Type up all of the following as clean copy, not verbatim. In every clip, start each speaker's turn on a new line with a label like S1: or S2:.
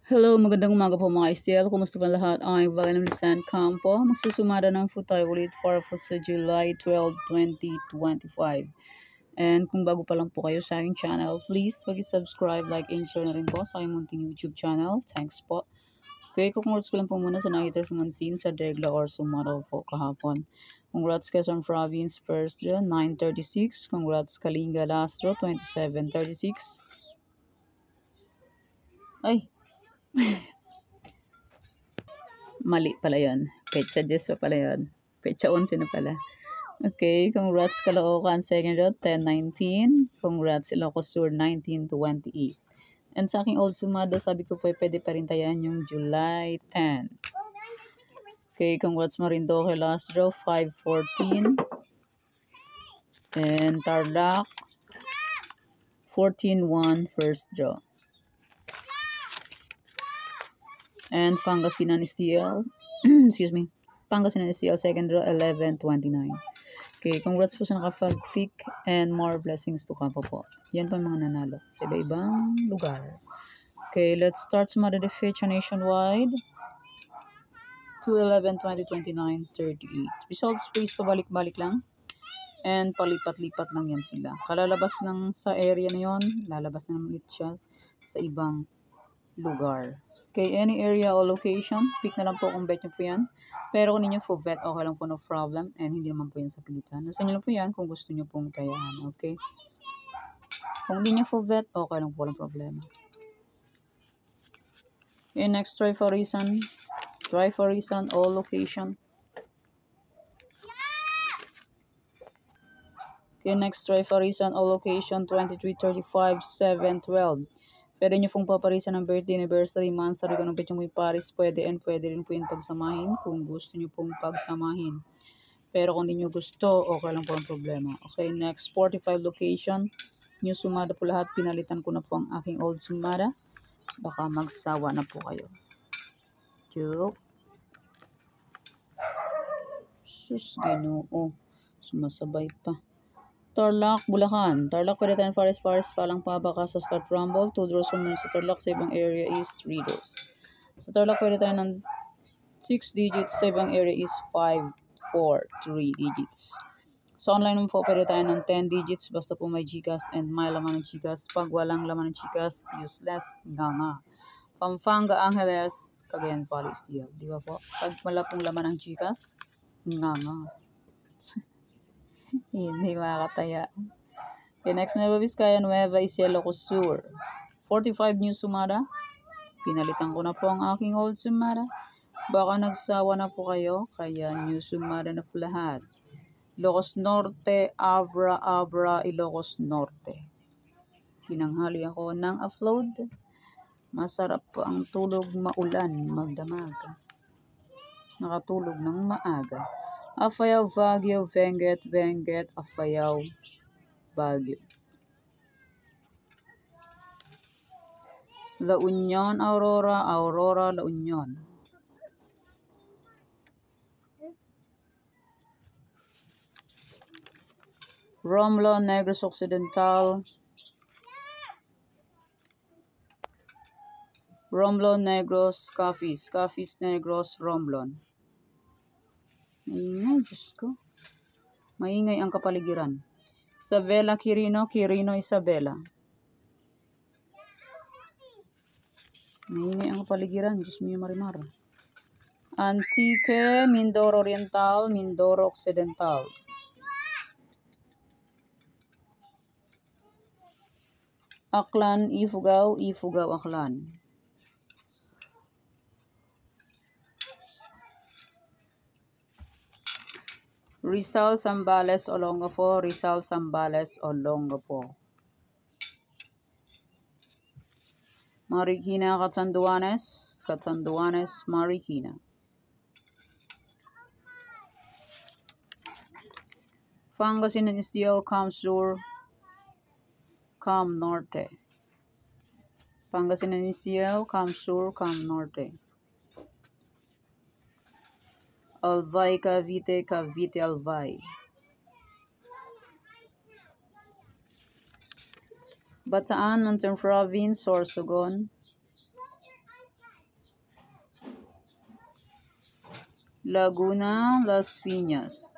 S1: Hello, magandang umaga po mga STL. Kumusta pa lahat? Ang Valenum Lisan Campo. Magsusumada ng po tayo ulit for sa July 12, 2025. And kung bago pa lang po kayo sa aking channel, please pag-subscribe, like, and share na rin po sa aking munting YouTube channel. Thanks po. Okay, congrats ko lang po muna sa nakita Mansin sa Degla or Sumaro po kahapon. Congrats Quezon Province first 9:36. Congrats Kalinga Lastro 27:36. Ay, mali pala yun. Pecha 10 pa pala yun. Pecha 11 na pala. Okay, congrats Caloocan second row 10-19. Congrats Ilocos Sur 19-28. And sa aking old sumada, sabi ko po pwede pa rin tayan yung July 10. Okay, congrats Marindoque last draw 5-14. And Tarlac 14-1 first draw. And Pangasinan STL, excuse me, Pangasinan STL second draw 11-29. Okay, congrats po sa nakapag-pick and more blessings to come po. Yan po mga nanalo sa iba-ibang lugar. Okay, let's start sa modification nationwide. 2-11-20-29-38. Results please pabalik-balik lang. And palipat-lipat lang yan sila. Kalalabas lang sa area na yon, lalabas na naman siya sa ibang lugar. Okay, any area or location, pick na lang po kung bet nyo po yan. Pero kung ninyo po bet, okay lang po, no problem. And hindi naman po yan sa pilitan. Nasa inyo lang po yan kung gusto nyo pong kayaan. Okay? Kung hindi nyo po bet, okay lang po, walang problema. Okay, next, try for reason. Try for reason, all location. Okay, next, try for reason, all location, 23, 35, 7, 12. Pwede nyo pong paparisan ng birthday, anniversary, month, sarili ko ng pwede yung paris, pwede and pwede rin po yung pagsamahin kung gusto nyo pong pagsamahin. Pero kung hindi nyo gusto, okay lang po ang problema. Okay, next, 45 location. New sumada po lahat. Pinalitan ko na po ang aking old sumada. Baka magsawa na po kayo. Joke. Sus, ginoo. Sumasabay pa. Tarlac, Bulacan. Tarlac, pwede tayong Paris palang pabaka sa Scott Rumble. 2 draws mo sa Tarlac. Sa ibang area is 3 draws. Sa Tarlac, pwede tayo ng 6 digits. Sa ibang area is 5, 4, 3 digits. Sa online mo po, pwede tayo ng 10 digits. Basta po may GCash and may laman ng GCash. Pag walang laman ng GCash, useless. Nga. Pampanga, Angeles, Cagayan Valley, Steel. Di ba po? Pag wala pong laman ng GCash, nga. Hindi makakataya. Okay, next, Nueva Vizcaya, Nueva Ecija, Ilocos Sur. 45 new sumada. Pinalitan ko na po ang aking old sumada. Baka nagsawa na po kayo, kaya new sumada na po lahat. Ilocos Norte, Abra, Ilocos Norte. Pinanghali ako ng upload. Masarap po ang tulog maulan, magdamag. Nakatulog ng maaga. Apayao, Baguio, Benguet, Apayao, Baguio. La Union, Aurora, La Union. Romblon, Negros Occidental. Romblon, Negros, Cafis, Negros, Romblon. Maingay, Diyos ko. Maingay ang kapaligiran. Isabela, Quirino, Isabela. Maingay ang kapaligiran, Diyos mo yung marimar. Antique, Mindoro Oriental, Mindoro Occidental. Aklan, Ifugao, Aklan. Rizal, Zambales, Olongapo, Marikina, Catanduanes, Marikina. Pangasinan Istio, Cam Sur, Cam Norte. Pangasinan Istio, Cam Sur, Cam Norte. Albay, Cavite, Albay. Bataan, Mountain Province, Sorsogon. Laguna, Las Piñas.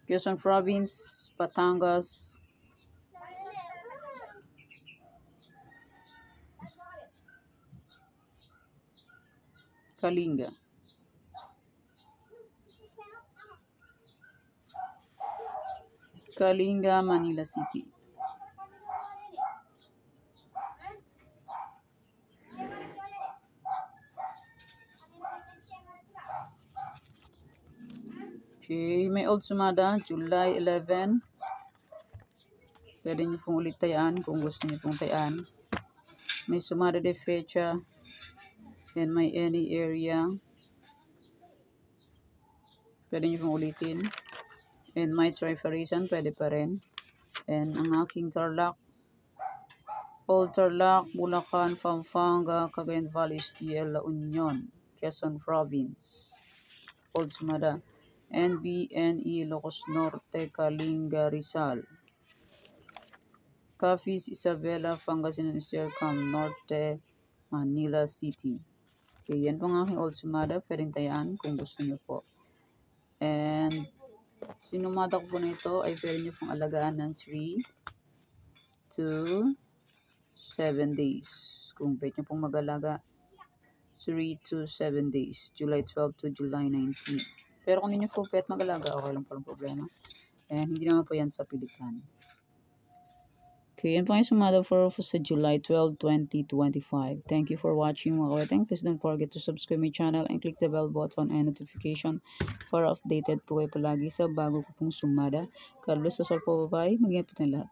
S1: Quezon Province, Batangas, Kalinga. Kalinga, Manila City. Okay, may Old Sumada, July 11. Pwede nyo pong ulit tayaan kung gusto nyo pong tayaan. May Sumada de Fecha and may any area. Pwede nyo pong ulitin. And my Trifarisan, pwede pa rin. And ang aking Tarlac, Old Tarlac, Bulacan, Pampanga, Cagayan Valley, STL, La Union, Quezon Province. Old Sumada. NBNE, Ilocos Norte, Kalinga, Rizal. Cafis, Isabela, Pangasinan, Cam Norte, Manila City. Okay, yan po ang aking Old Sumada. Pwedeng tayaan kung gusto nyo po. And sinumada ko po na ito ay pwede nyo pong alagaan ng 3 to 7 days. Kung pwede nyo pong mag-alaga 3 to 7 days. July 12 to July 19. Pero kung hindi nyo po pwede mag-alaga, okay lang po ang problema. And hindi naman po yan sa pilitan. Okay, yan po yung sumada for sa July 12, 2025. Thank you for watching mga kaweteng. Please don't forget to subscribe my channel and click the bell button and notification para updated po kayo palagi sa bago ko pong sumada. Carlos Sosol po, bye-bye. Mag-ingat po tayong lahat.